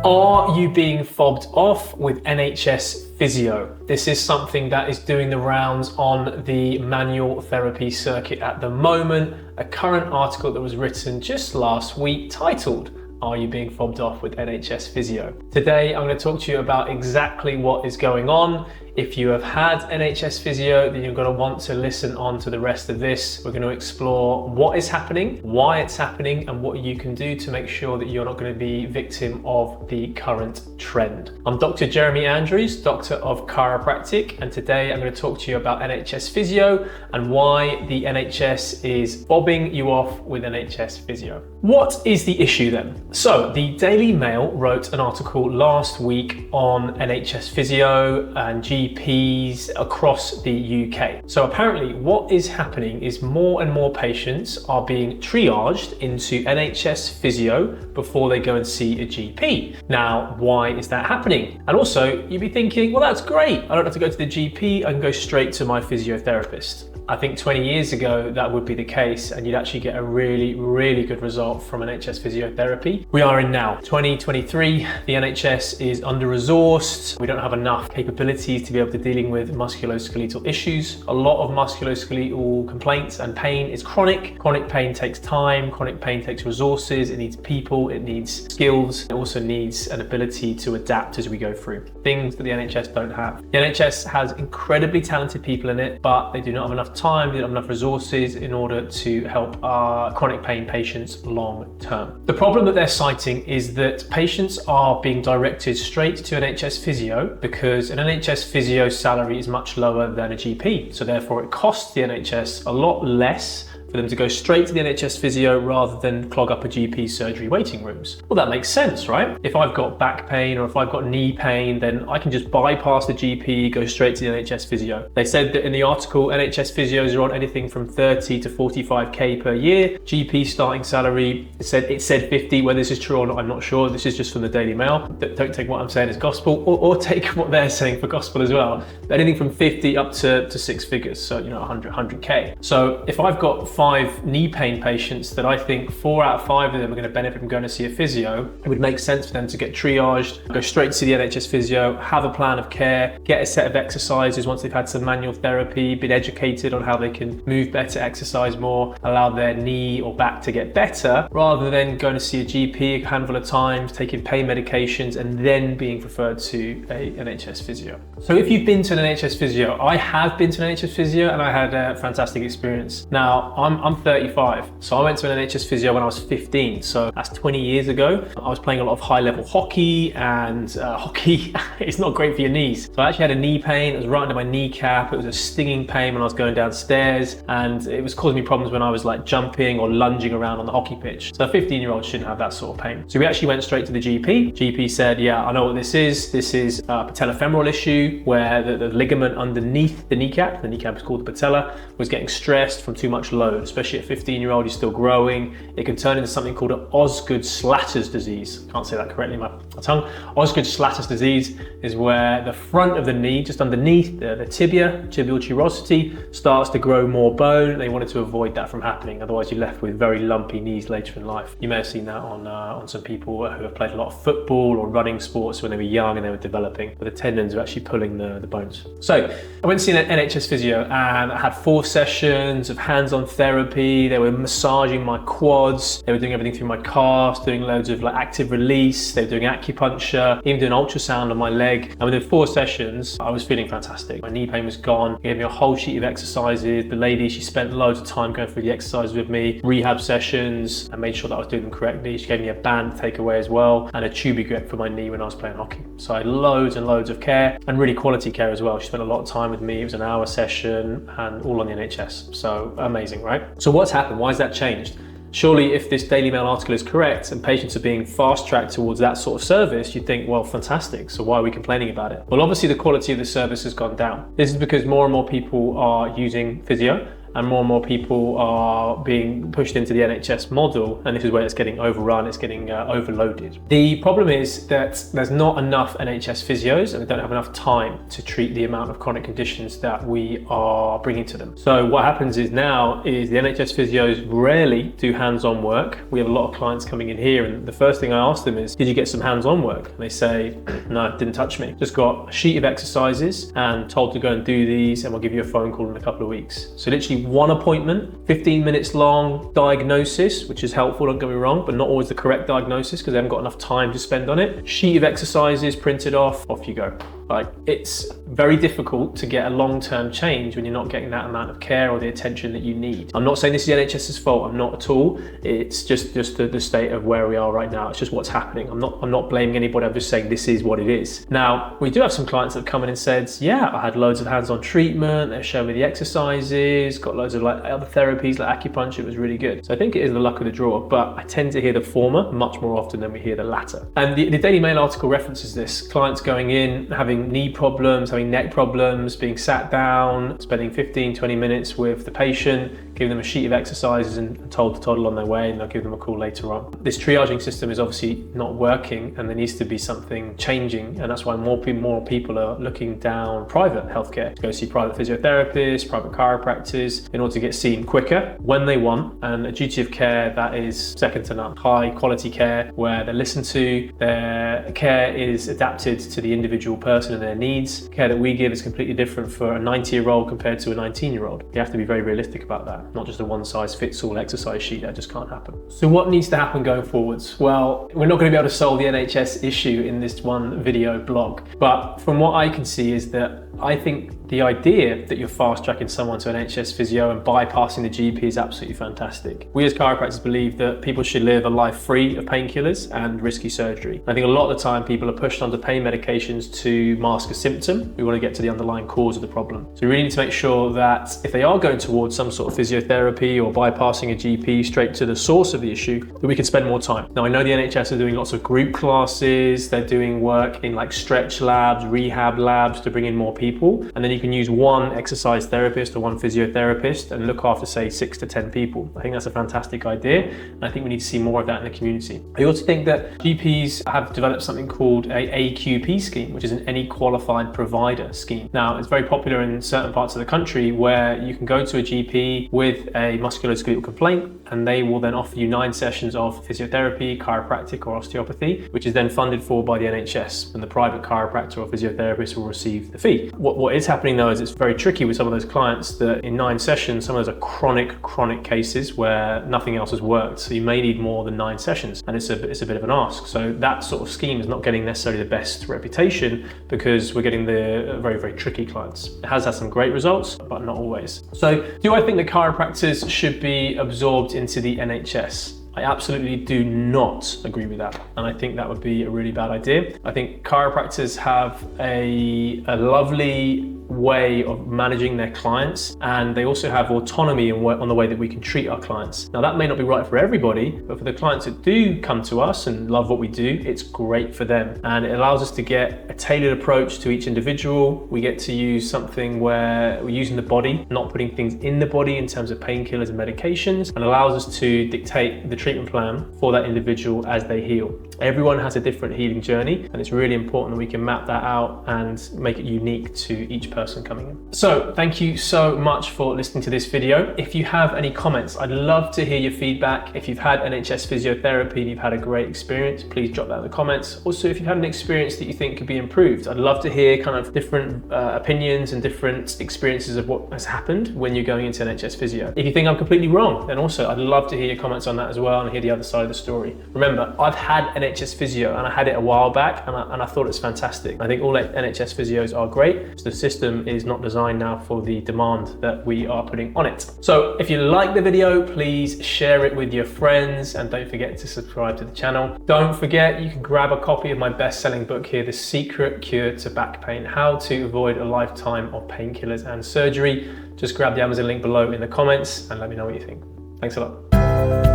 Are you being fobbed off with NHS physio? This is something that is doing the rounds on the manual therapy circuit at the moment. A current article that was written just last week titled, "Are you being fobbed off with NHS physio?" Today, I'm going to talk to you about exactly what is going on. If you have had NHS physio, then you're going to want to listen on to the rest of this. We're going to explore what is happening, why it's happening, and what you can do to make sure that you're not going to be victim of the current trend. I'm Dr. Jeremy Andrews, Doctor of Chiropractic, and today I'm going to talk to you about NHS physio and why the NHS is fobbing you off with NHS physio. What is the issue then? So the Daily Mail wrote an article last week on NHS physio and GPs across the UK. So apparently what is happening is more and more patients are being triaged into NHS physio before they go and see a GP. Now, why is that happening? And also you'd be thinking, well, that's great. I don't have to go to the GP. I can go straight to my physiotherapist. I think 20 years ago that would be the case and you'd actually get a really good result from NHS physiotherapy. We are in now 2023. The NHS is under-resourced. We don't have enough capabilities to be able to dealing with musculoskeletal issues. A lot of musculoskeletal complaints and pain is chronic. Chronic pain takes time. Chronic pain takes resources. It needs people. It needs skills. It also needs an ability to adapt as we go through. Things that the NHS don't have. The NHS has incredibly talented people in it, but they do not have enough time, they don't have enough resources in order to help our chronic pain patients long term. The problem that they're citing is that patients are being directed straight to NHS physio because an NHS physio salary is much lower than a GP. So therefore it costs the NHS a lot less for them to go straight to the NHS physio rather than clog up a GP surgery waiting rooms. Well, that makes sense, right? If I've got back pain or if I've got knee pain, then I can just bypass the GP, go straight to the NHS physio. They said that in the article, NHS physios are on anything from 30 to 45k per year. GP starting salary, it said 50. Whether this is true or not, I'm not sure. This is just from the Daily Mail. Don't take what I'm saying as gospel or take what they're saying for gospel as well. But anything from 50 up to six figures. So, 100k. So if I've got 5 knee pain patients that I think 4 out of 5 of them are going to benefit from going to see a physio, it would make sense for them to get triaged, go straight to the NHS physio, have a plan of care, get a set of exercises once they've had some manual therapy, been educated on how they can move better, exercise more, allow their knee or back to get better, rather than going to see a GP a handful of times, taking pain medications, and then being referred to a NHS physio. So if you've been to an NHS physio, I have been to an NHS physio and I had a fantastic experience. Now, I'm 35, so I went to an NHS physio when I was 15, so that's 20 years ago. I was playing a lot of high-level hockey, and hockey is not great for your knees. So I actually had a knee pain. It was right under my kneecap. It was a stinging pain when I was going downstairs, and it was causing me problems when I was like jumping or lunging around on the hockey pitch. So a 15-year-old shouldn't have that sort of pain. So we actually went straight to the GP. GP said, yeah, I know what this is. This is a patellofemoral issue where the ligament underneath the kneecap is called the patella, was getting stressed from too much load. Especially at 15-year-old, you're still growing. It can turn into something called an Osgood-Schlatter's disease. Can't say that correctly, my tongue. Osgood-Schlatter's disease is where the front of the knee, just underneath the tibia, tibial tuberosity, starts to grow more bone. They wanted to avoid that from happening. Otherwise, you're left with very lumpy knees later in life. You may have seen that on some people who have played a lot of football or running sports when they were young and they were developing, but the tendons are actually pulling the bones. So I went to see an NHS physio and I had 4 sessions of hands-on therapy. They were massaging my quads. They were doing everything through my calves, doing loads of like active release. They were doing acupuncture, even doing ultrasound on my leg. And within 4 sessions, I was feeling fantastic. My knee pain was gone. They gave me a whole sheet of exercises. The lady, she spent loads of time going through the exercises with me, rehab sessions, and made sure that I was doing them correctly. She gave me a band to take away as well, and a tubing grip for my knee when I was playing hockey. So I had loads and loads of care, and really quality care as well. She spent a lot of time with me. It was an hour session, and all on the NHS. So amazing, right? So what's happened? Why has that changed? Surely if this Daily Mail article is correct and patients are being fast-tracked towards that sort of service, you'd think, well, fantastic, so why are we complaining about it? Well, obviously the quality of the service has gone down. This is because more and more people are using physio and more people are being pushed into the NHS model, and this is where it's getting overrun, it's getting overloaded. The problem is that there's not enough NHS physios, and they don't have enough time to treat the amount of chronic conditions that we are bringing to them. So what happens is now is the NHS physios rarely do hands-on work. We have a lot of clients coming in here, and the first thing I ask them is, did you get some hands-on work? And they say, no, didn't touch me. Just got a sheet of exercises and told to go and do these, and we'll give you a phone call in a couple of weeks. So literally one appointment, 15 minutes long, diagnosis, which is helpful, don't get me wrong, but not always the correct diagnosis because they haven't got enough time to spend on it. Sheet of exercises printed off you go. Like, it's very difficult to get a long-term change when you're not getting that amount of care or the attention that you need. I'm not saying this is the NHS's fault, I'm not at all. It's just the state of where we are right now. It's just what's happening. I'm not blaming anybody, I'm just saying this is what it is. Now, we do have some clients that have come in and said, yeah, I had loads of hands-on treatment, they've shown me the exercises, got loads of like other therapies like acupuncture, it was really good. So I think it is the luck of the draw, but I tend to hear the former much more often than we hear the latter. And the Daily Mail article references this. Clients going in, having knee problems, having neck problems, being sat down, spending 15-20 minutes with the patient, giving them a sheet of exercises and told to toddle on their way, and they'll give them a call later on. This triaging system is obviously not working, and there needs to be something changing, and that's why more people are looking down private healthcare to go see private physiotherapists, private chiropractors in order to get seen quicker when they want, and a duty of care that is second to none. High quality care where they're listened to, their care is adapted to the individual person and their needs. Care that we give is completely different for a 90-year-old compared to a 19-year-old. You have to be very realistic about that, not just a one-size-fits-all exercise sheet. That just can't happen. So what needs to happen going forwards? Well, we're not going to be able to solve the NHS issue in this one video blog, but from what I can see is that I think the idea that you're fast-tracking someone to an NHS physio and bypassing the GP is absolutely fantastic. We as chiropractors believe that people should live a life free of painkillers and risky surgery. I think a lot of the time people are pushed onto pain medications to mask a symptom. We want to get to the underlying cause of the problem. So we really need to make sure that if they are going towards some sort of physiotherapy or bypassing a GP straight to the source of the issue, that we can spend more time. Now I know the NHS are doing lots of group classes, they're doing work in like stretch labs, rehab labs to bring in more people, and then you can use one exercise therapist or one physiotherapist and look after say 6 to 10 people. I think that's a fantastic idea, and I think we need to see more of that in the community. I also think that GPs have developed something called a AQP scheme, which is an Any Qualified Provider scheme. Now it's very popular in certain parts of the country where you can go to a GP with a musculoskeletal complaint and they will then offer you 9 sessions of physiotherapy, chiropractic or osteopathy, which is then funded for by the NHS, and the private chiropractor or physiotherapist will receive the fee. What is happening though is it's very tricky with some of those clients that in 9 sessions, some of those are chronic cases where nothing else has worked. So you may need more than 9 sessions, and it's a bit of an ask. So that sort of scheme is not getting necessarily the best reputation because we're getting the very tricky clients. It has had some great results, but not always. So do I think that chiropractors should be absorbed into the NHS? I absolutely do not agree with that, and I think that would be a really bad idea. I think chiropractors have a lovely way of managing their clients, and they also have autonomy on the way that we can treat our clients. Now that may not be right for everybody, but for the clients that do come to us and love what we do, it's great for them, and it allows us to get a tailored approach to each individual. We get to use something where we're using the body, not putting things in the body in terms of painkillers and medications, and allows us to dictate the treatment plan for that individual as they heal. Everyone has a different healing journey, and it's really important that we can map that out and make it unique to each person coming in. So thank you so much for listening to this video. If you have any comments, I'd love to hear your feedback. If you've had NHS physiotherapy and you've had a great experience, please drop that in the comments. Also, if you've had an experience that you think could be improved, I'd love to hear kind of different opinions and different experiences of what has happened when you're going into NHS physio. If you think I'm completely wrong, then also I'd love to hear your comments on that as well and hear the other side of the story. Remember, I've had NHS physio and I had it a while back, and I thought it's fantastic. I think all NHS physios are great. So the system is not designed now for the demand that we are putting on it. So if you like the video, please share it with your friends and don't forget to subscribe to the channel. Don't forget, you can grab a copy of my best-selling book here, The Secret Cure to Back Pain, How to Avoid a Lifetime of Painkillers and Surgery. Just grab the Amazon link below in the comments and let me know what you think. Thanks a lot.